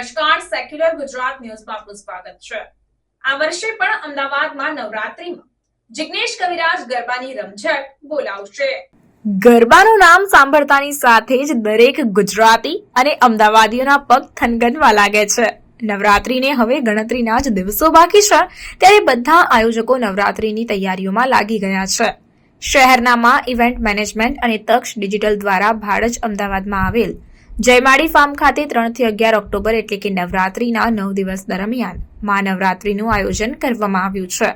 નમસ્કાર, સેક્યુલર ગુજરાત ન્યૂઝમાં આપનું સ્વાગત છે। આ વર્ષે પણ અમદાવાદમાં નવરાત્રીમાં જિગ્નેશ કવિરાજ ગરબાની રમઝટ બોલાવશે। ગરબાનું નામ સાંભળતાની સાથે જ દરેક ગુજરાતી અને અમદાવાદીઓના પગ થનગનવા લાગે છે। નવરાત્રીને હવે ગણતરીના જ દિવસો બાકી છે, ત્યારે બધા આયોજકો નવરાત્રીની તૈયારીઓમાં લાગી ગયા છે। શહેરના માં ઇવેન્ટ મેનેજમેન્ટ અને તક્ષ ડિજિટલ દ્વારા ભાડજ અમદાવાદમાં આવેલ જયમાડી ફાર્મ ખાતે 3 થી 11 ઓક્ટોબર એટલે કે નવરાત્રીના 9 દિવસ દરમિયાન મહાનવરાત્રીનું આયોજન કરવામાં આવ્યું છે।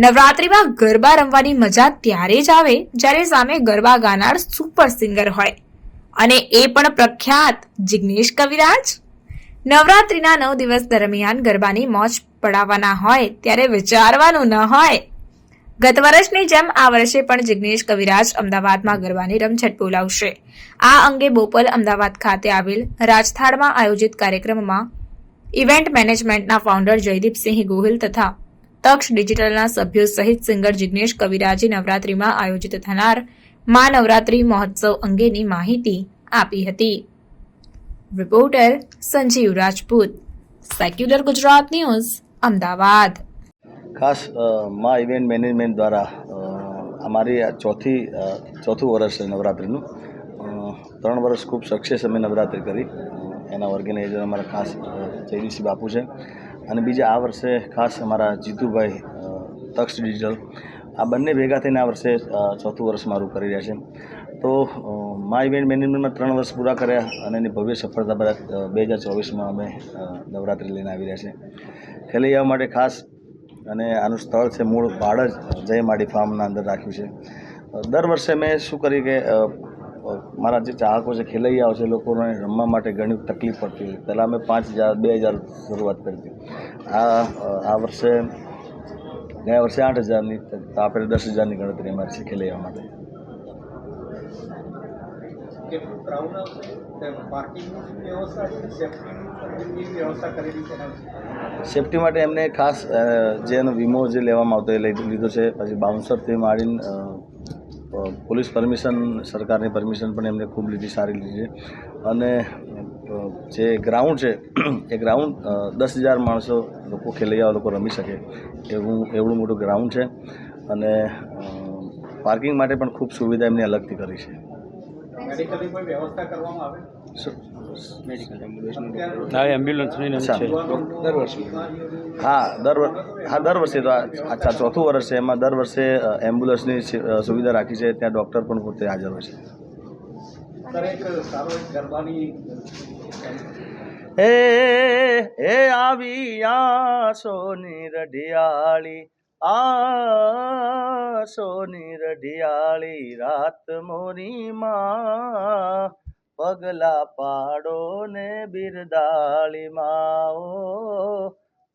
નવરાત્રીમાં ગરબા રમવાની મજા ત્યારે જ આવે જ્યારે સામે ગરબા ગાનાર સુપર સિંગર હોય, અને એ પણ પ્રખ્યાત જિગ્નેશ કવિરાજ। નવરાત્રીના 9 દિવસ દરમિયાન ગરબાની મોજ પડાવવાના હોય ત્યારે વિચારવાનું ન હોય। ગત વર્ષની જેમ આ વર્ષે પણ જિગ્નેશ કવિરાજ અમદાવાદમાં ગરબાની રમઝટ બોલાવશે। આ અંગે બોપલ અમદાવાદ ખાતે આવેલ રાજથાળમાં આયોજિત કાર્યક્રમમાં ઇવેન્ટ મેનેજમેન્ટના ફાઉન્ડર જયદીપસિંહ ગોહિલ તથા તક્ષ ડિજિટલના સભ્યો સહિત સિંગર જિગ્નેશ કવિરાજે નવરાત્રીમાં આયોજિત થનાર મહાનવરાત્રી મહોત્સવ અંગેની માહિતી આપી હતી। Reporter Sanjeev Rajput, secular Gujarat news, Ahmedabad. ખાસ માં ઇવેન્ટ મેનેજમેન્ટ દ્વારા અમારી ચોથું વર્ષ છે નવરાત્રિનું। 3 વર્ષ ખૂબ સક્સેસ અમે નવરાત્રિ કરી। એના ઓર્ગેનાઇઝર અમારા ખાસ જયદીપસિંહ બાપુ છે, અને બીજા આ વર્ષે ખાસ અમારા જીતુભાઈ તક્ષ ડિજિટલ, આ બંને ભેગા થઈને આ વર્ષે ચોથું વર્ષ મારું કરી રહ્યા છે। તો માં ઇવેન્ટ મેનેજમેન્ટમાં 3 વર્ષ પૂરા કર્યા, અને એની ભવ્ય સફળતા બાદ 2024માં અમે નવરાત્રિ લઈને આવી રહ્યા છીએ। ખેલૈયાઓ માટે ખાસ, અને આનું સ્થળ છે મૂળ ભાડજ જયમાડી ફાર્મના અંદર રાખ્યું છે। દર વર્ષે મેં શું કરી કે મારા જે ચાહકો છે, ખેલૈયાઓ છે, લોકોને રમવા માટે ઘણી તકલીફ પડતી હતી। પહેલાં અમે 5,000 2,000 શરૂઆત કરી હતી। આ વર્ષે ગયા વર્ષે 8,000ની, તો આપણે 10,000ની ગણતરી અમારી છે ખેલૈયાઓ માટે। સેફટી માટે એમને ખાસ જેનો વીમો જે લેવામાં આવતો એ લીધો છે। પછી બાઉન્સરથી માંડીને પોલીસ પરમિશન, સરકારની પરમિશન પણ એમને ખૂબ લીધી, સારી લીધી છે। અને જે ગ્રાઉન્ડ છે એ ગ્રાઉન્ડ 10,000 માણસો લોકો, ખેલૈયાઓ લોકો રમી શકે એવડું મોટું ગ્રાઉન્ડ છે। અને પાર્કિંગ માટે પણ ખૂબ સુવિધા એમને અલગથી કરી છે। મેડિકલની કોઈ વ્યવસ્થા કરવામાં આવે? એમ્બ્યુલન્સ દર વર્ષે? હા, દર વર્ષે તો આ ચોથું વર્ષ છે, એમાં દર વર્ષે એમ્બ્યુલન્સની સુવિધા રાખી છે। ત્યાં ડૉક્ટર પણ પોતે હાજર હોય છે। એ આવી સોની રઢિયાળી, સોની રઢિયાળી રાત મોરી માં, પગલા પાડો ને બિરદાળી માં, ઓ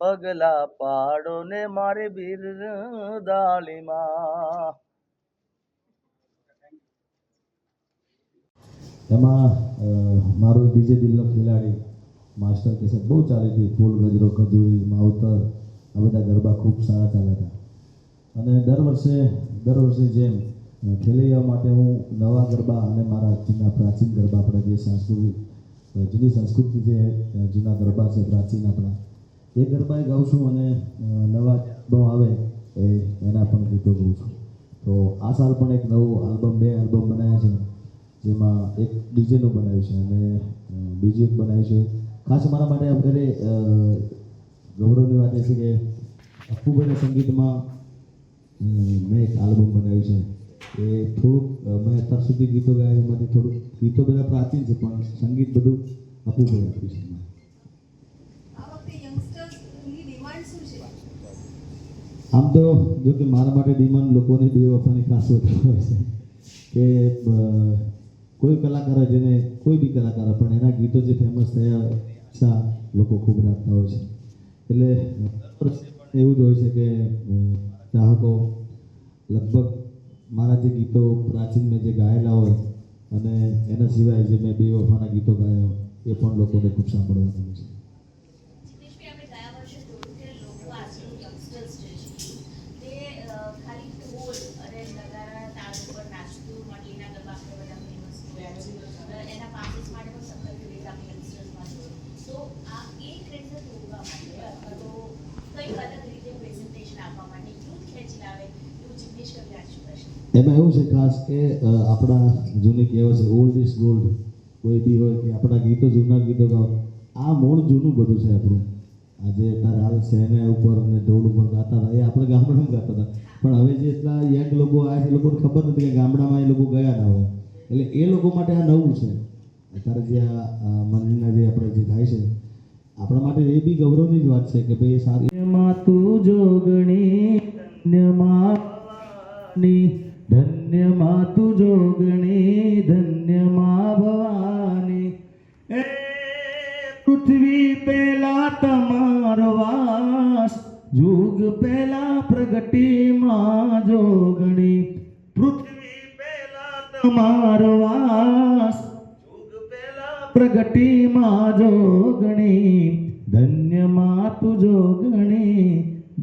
પગલા પાડો ને મારી બિરદાળી માં। એમાં મારો ડીજે દિલનો ખેલાડી માસ્ટર કે બહુ ચાલી હતી। ફૂલ ગજરો, ખજૂરી, માવતર, આ બધા ગરબા ખૂબ સારા ચાલ્યા હતા। અને દર વર્ષે જેમ ખેલૈયાઓ માટે હું નવા ગરબા અને મારા જૂના પ્રાચીન ગરબા, આપણા જે જૂની સંસ્કૃતિ, જે જૂના ગરબા છે પ્રાચીન આપણા, એ ગરબા ગાઉં છું, અને નવા આલ્બમ આવે એના પણ ગીતો ગાઉં છું। તો આ સાલ પણ એક નવું આલ્બમ, 2 આલ્બમ બનાવ્યા છે, જેમાં એક ડીજેનું બનાવ્યું છે અને બીજું એક બનાવ્યું છે ખાસ મારા માટે। અત્યારે ગૌરવની વાત એ છે કે અપ્પુભાઈના સંગીતમાં મેં એક આલ્બમ બનાવ્યું છે। એ થોડુંક મેં અત્યાર સુધી ગીતો ગાયા એમાંથી થોડુંક ગીતો બધા પ્રાચીન છે, પણ સંગીત બધું અપ્પુભાઈ આપ્યું છે। આમ તો જો કે મારા માટે ડિમાન્ડ લોકોની બેવફાની ખાસ હોતી હોય છે કે કોઈ કલાકાર, જેને કોઈ બી કલાકાર, પણ એના ગીતો જે ફેમસ થયા લોકો ખૂબ રાખતા હોય છે। એટલે એવું જ હોય છે કે ચાહકો લગભગ મારા જે ગીતો પ્રાચીન મેં જે ગાયેલા હોય, અને એના સિવાય જે મેં બેવફાના ગીતો ગાયા હોય, એ પણ લોકોને ખૂબ સાંભળવા ગમે છે। એના પાસે માટે પણ સખત કરવા માટે અથવા તો કંઈક અલગ રીતે પ્રેઝન્ટેશન આપવા માટે યુથ ખેંચી લાવે એવું જિગ્નેશ કવિરાજ શું કરશે? એમાં એવું છે ખાસ કે આપણા જૂની કહેવત છે ઓલ્ડ ઇઝ ગોલ્ડ. કોઈ બી હોય કે આપણા ગીતો જૂના ગીતો ગાઓ, આ મૂળ જૂનું બધું છે આપણું. આજે તારે હાલ શહેને ઉપર અને ઢોલ ઉપર ગાતા હતા એ આપણે ગામડામાં ગાતા હતા, પણ હવે જે એટલા યંગ લોકો આવ્યા છે એ લોકોને ખબર નથી કે ગામડામાં એ લોકો ગયા ના હોય, એટલે એ લોકો માટે આ નવું છે. અત્યારે જે આ મંદિરના જે આપણે જે થાય છે આપણા માટે એ બી ગૌરવની જ વાત છે કે ભાઈ સારી માતું જોગણી ધન્ય માતું જોગણી ધન્ય મા ભવાની. એ પૃથ્વી પહેલા તમારો વાસ, યુગ પહેલા પ્રગટી માં જોગણી. પૃથ્વી પહેલા તમારો વાસ, યુગ પહેલા પ્રગટી માં જોગણી. ધન્ય માતું જોગણી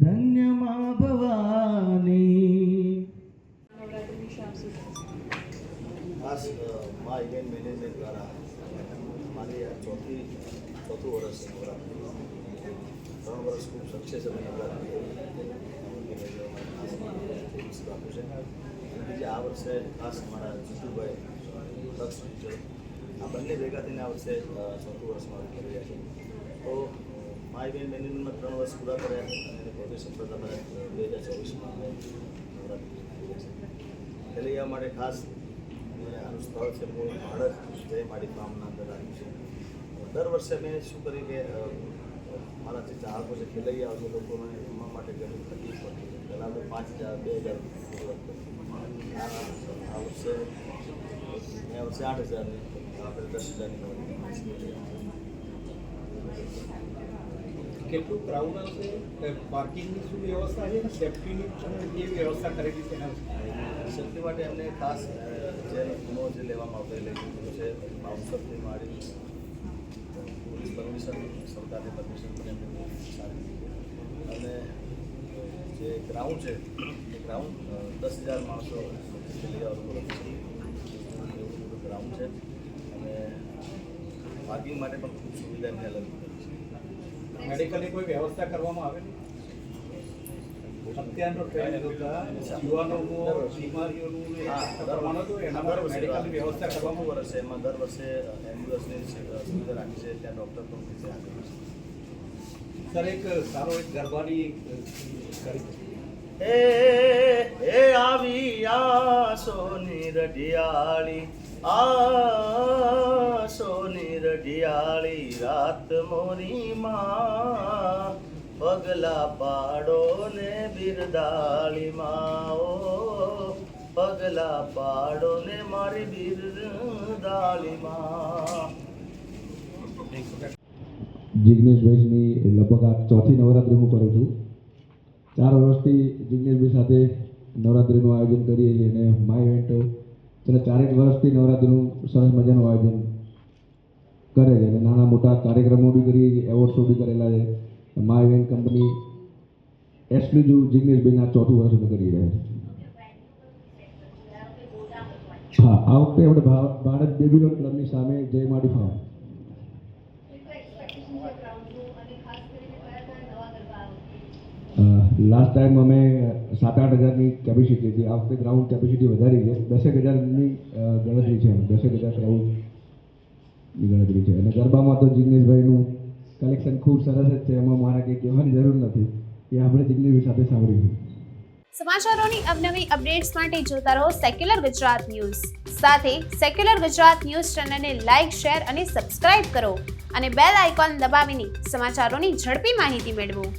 ધન્ય મા ભવાની. ખાસ મા ઇવેન્ટ મેનેજમેન્ટ દ્વારા અમારી આ ચોથું વર્ષ છે નવરાત્રિ. 3 વર્ષ ખૂબ સક્સેસ અમે નવરાત્રિ આપ્યું છે. અને જે આ વર્ષે ખાસ અમારા જીતુભાઈ લક્ષ છે, આ બંને ભેગા થઈને આ વર્ષે ચોથું વર્ષમાં કરી રહ્યા છે. તો મા ઇવેન્ટ મેનેજમેન્ટમાં 3 વર્ષ પૂરા કર્યા અને એને પોતે સફળતા મળ્યા. 2024માં અમે નવરાત્રિ કરી રહ્યા છે. એટલે એ માટે ખાસ આનું સ્થળ છે મૂળ ભારત જય માડી ફાર્મના અંદર આવ્યું છે. દર વર્ષે મેં શું કર્યું કે મારા જે ચાહકો છે ખેલૈયાઓ છે લોકોને રમવા માટે ઘણી તકલીફ પડતી છે. પહેલાં તો 5,000 2,000 આ વર્ષે 8,000ની આપણે 10,000ની કેટલું ક્રાઉડ આવશે, પાર્કિંગની શું વ્યવસ્થા છે, સેફ્ટીની પણ જે વ્યવસ્થા કરેલી છે એના સેફ્ટી માટે એમને ખાસ જે ગુનો જે લેવામાં આવતો એટલે છે બાઉન્સરથી માંડી પોલીસ પરમિશન, સરકારની પરમિશન પણ એમને બહુ સારી અને જે ગ્રાઉન્ડ છે એ ગ્રાઉન્ડ 10,000 માણસો ખેલૈયાઓ રમી શકે એવું બધું ગ્રાઉન્ડ છે. અને પાર્કિંગ માટે પણ ખૂબ સુવિધા એમને અલગ છે. મેડિકલની કોઈ વ્યવસ્થા કરવામાં આવે ને? અત્યારનો ટ્રેન્ડ જોતા યુવાનોમાં બીમારીઓનું પ્રમાણ હતું, એના માટે મેડિકલની વ્યવસ્થા કરવામાં વર્ષે એમાં દર વર્ષે એમ્બ્યુલન્સની સુવિધા રાખી છે. ત્યાં ડૉક્ટર પણ રીતે આપેલું છે. સર એક સારો એક ગરબાની કરી એ આવી આ સોની રઢિયાળી, આ સોની રઢિયાળી રાત મોરી માં, પગલા પાડો ને બિરદાળી માં, ઓ પગલા પાડો ને મારી બિરદાળી માં. જિગ્નેશભાઈની લગભગ આ ચોથી નવરાત્રિ હું કરું છું. 4 વર્ષથી જિગ્નેશભાઈ સાથે નવરાત્રિનું આયોજન કરીએ છીએ અને મા ઇવેન્ટ છેલ્લા 4 વર્ષથી નવરાત્રિનું સરસ મજાનું આયોજન કરે છે અને નાના મોટા કાર્યક્રમો બી કરીએ છીએ, એવોર્ડ શો બી કરેલા છે. મા ઇવેન્ટ કંપની એક્સક્લુઝિવ જિગ્નેશભાઈના 4થું વર્ષ અમે કરી રહ્યા છીએ. હા, આ વખતે આપણે ભારત બેબીલોન ક્લબની સામે જય માડી ફાર્મ. લાસ્ટ ટાઈમ અમે 7-8 હજારની કેપેસિટી હતી. આ વખતે ગ્રાઉન્ડ કેપેસિટી વધારી છે. 10,000ની ગણતરી છે. 10,000 ક્રાઉડની ગણતરી છે. અને ગરબામાં તો જિગ્નેશભાઈનું કલેક્શન ખૂબ સરસ જ છે. એમાં મારે કંઈ કહેવાની જરૂર નથી. એ આપણે જિગ્નેશભાઈ સાથે સાંભળીશું. સમાચારોની અવનવી અપડેટ્સ માટે જોતા રહો સેક્યુલર ગુજરાત ન્યૂઝ. સાથે સેક્યુલર ગુજરાત ન્યૂઝ ચેનલને લાઇક, શેર અને સબસ્ક્રાઇબ કરો અને બેલ આઇકોન દબાવીને સમાચારોની ઝડપી માહિતી મેળવો.